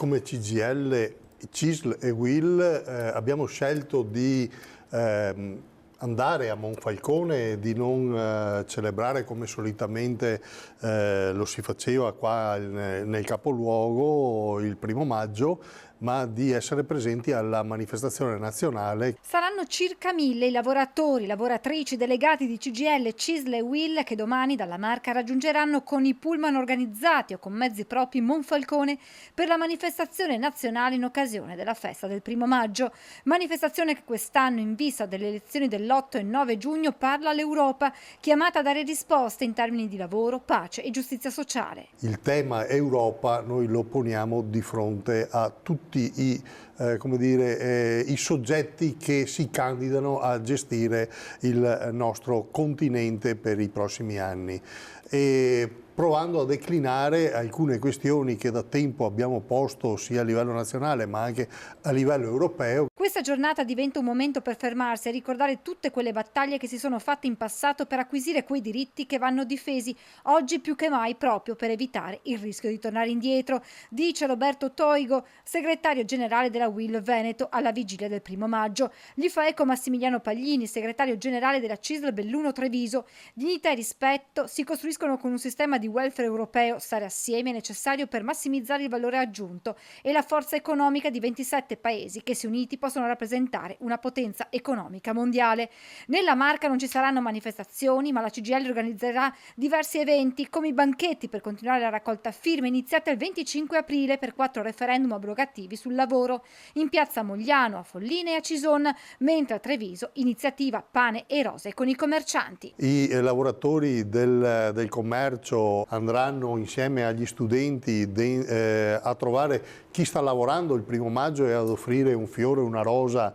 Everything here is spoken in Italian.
come CGIL, CISL e UIL abbiamo scelto di andare a Monfalcone e di non celebrare come solitamente lo si faceva qua nel capoluogo il 1° maggio, ma di essere presenti alla manifestazione nazionale. Saranno circa 1000 i lavoratori, lavoratrici, delegati di CGIL, CISL e UIL che domani dalla Marca raggiungeranno con i pullman organizzati o con mezzi propri Monfalcone per la manifestazione nazionale in occasione della festa del 1° maggio. Manifestazione che quest'anno, in vista delle elezioni dell'8 e 9 giugno, parla all'Europa, chiamata a dare risposte in termini di lavoro, pace e giustizia sociale. Il tema Europa noi lo poniamo di fronte a tutti i soggetti che si candidano a gestire il nostro continente per i prossimi anni, e provando a declinare alcune questioni che da tempo abbiamo posto sia a livello nazionale ma anche a livello europeo. Questa giornata diventa un momento per fermarsi e ricordare tutte quelle battaglie che si sono fatte in passato per acquisire quei diritti che vanno difesi oggi più che mai, proprio per evitare il rischio di tornare indietro, dice Roberto Toigo, segretario generale della UIL Veneto, alla vigilia del 1° maggio. Gli fa eco Massimiliano Paglini, segretario generale della CISL Belluno Treviso. Dignità e rispetto si costruiscono con un sistema di welfare europeo. Stare assieme è necessario per massimizzare il valore aggiunto e la forza economica di 27 paesi che, se uniti, possono rappresentare una potenza economica mondiale. Nella Marca non ci saranno manifestazioni, ma la CGIL organizzerà diversi eventi, come i banchetti per continuare la raccolta firme iniziata il 25 aprile per 4 referendum abrogativi sul lavoro, in piazza Mogliano, a Folline e a Cison, mentre a Treviso iniziativa pane e rose con i commercianti. I lavoratori del commercio andranno insieme agli studenti a trovare chi sta lavorando il 1° maggio e ad offrire un fiore, una rosa